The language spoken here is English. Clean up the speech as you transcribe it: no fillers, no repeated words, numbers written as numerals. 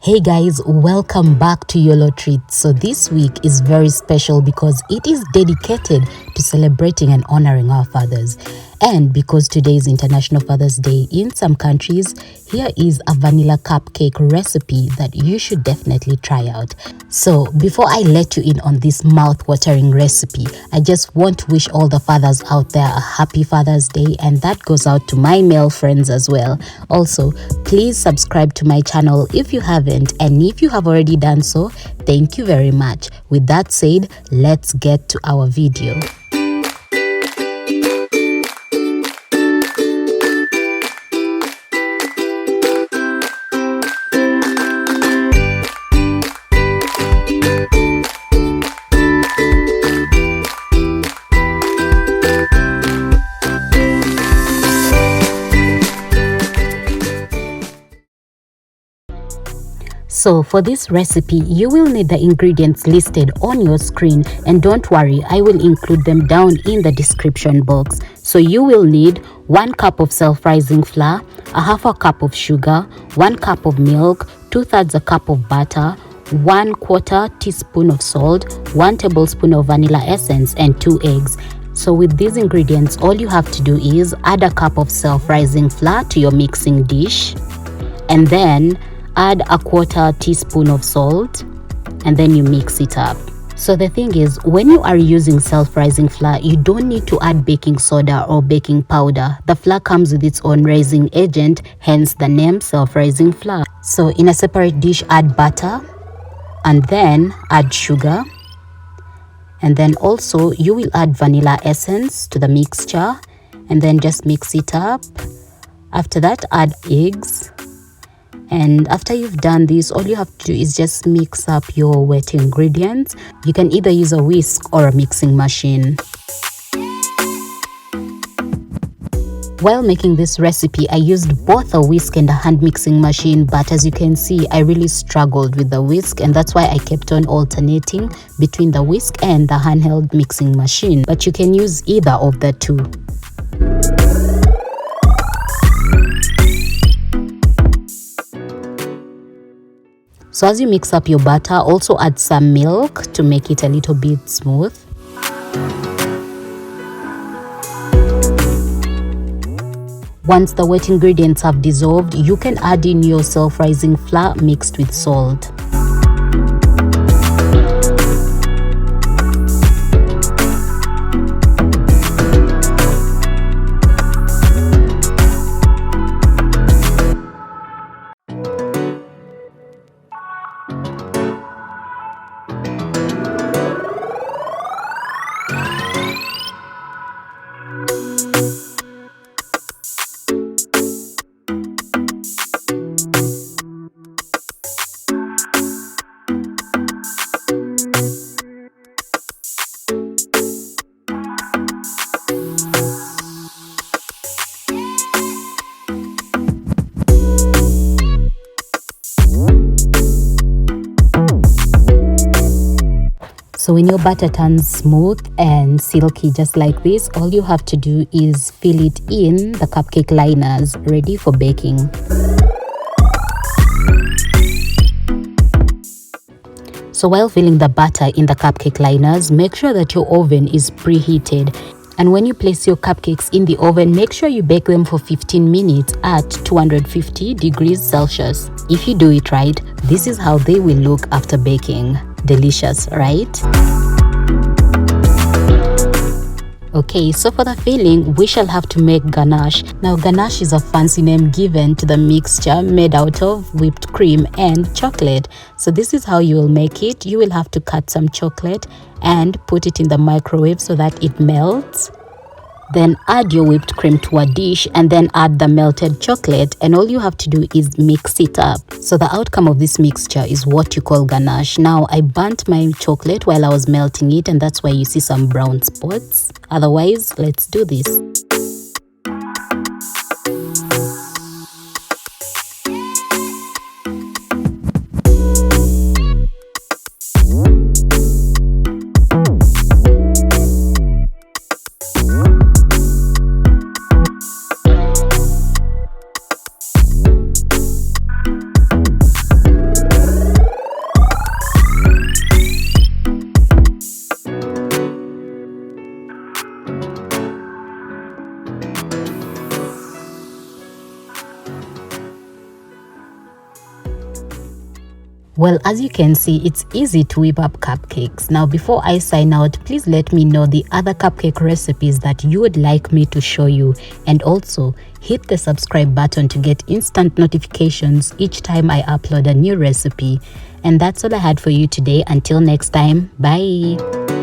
Hey guys, welcome back to YOLO Treats. So this week is very special because it is dedicated to celebrating and honoring our fathers. And because today is International Father's Day in some countries, here is a vanilla cupcake recipe that you should definitely try out. So before I let you in on this mouth-watering recipe, I just want to wish all the fathers out there a happy Father's Day, and that goes out to my male friends as well. Also, please subscribe to my channel if you haven't, and if you have already done so, thank you very much. With that said, let's get to our video. So for this recipe, you will need the ingredients listed on your screen, and don't worry, I will include them down in the description box. So you will need 1 cup of self-rising flour, a half a cup of sugar, 1 cup of milk, 2/3 a cup of butter, 1/4 teaspoon of salt, 1 tablespoon of vanilla essence, and 2 eggs. So with these ingredients, all you have to do is add a cup of self-rising flour to your mixing dish, and then add a 1/4 teaspoon of salt, and then you mix it up. So the thing is, when you are using self-rising flour, you don't need to add baking soda or baking powder. The flour comes with its own rising agent, hence the name self-rising flour. So in a separate dish, add butter, and then add sugar, and then also you will add vanilla essence to the mixture, and then just mix it up. After that, add eggs. And after you've done this, all you have to do is just mix up your wet ingredients. You can either use a whisk or a mixing machine. While making this recipe, I used both a whisk and a hand mixing machine, but as you can see, I really struggled with the whisk, and that's why I kept on alternating between the whisk and the handheld mixing machine. But you can use either of the two. So as you mix up your butter, also add some milk to make it a little bit smooth. Once the wet ingredients have dissolved, you can add in your self-rising flour mixed with salt. So when your batter turns smooth and silky just like this, all you have to do is fill it in the cupcake liners ready for baking. So while filling the batter in the cupcake liners, make sure that your oven is preheated. And when you place your cupcakes in the oven, make sure you bake them for 15 minutes at 250 degrees Celsius. If you do it right, this is how they will look after baking. Delicious, right? Okay, so for the filling, we shall have to make ganache. Now, ganache is a fancy name given to the mixture made out of whipped cream and chocolate. So this is how you will make it. You will have to cut some chocolate and put it in the microwave so that it melts. Then add your whipped cream to a dish, and then add the melted chocolate, and all you have to do is mix it up. So the outcome of this mixture is what you call ganache. Now, I burnt my chocolate while I was melting it, and that's why you see some brown spots. Otherwise, let's do this. Well, as you can see, it's easy to whip up cupcakes. Now, before I sign out, please let me know the other cupcake recipes that you would like me to show you. And also, hit the subscribe button to get instant notifications each time I upload a new recipe. And that's all I had for you today. Until next time, bye!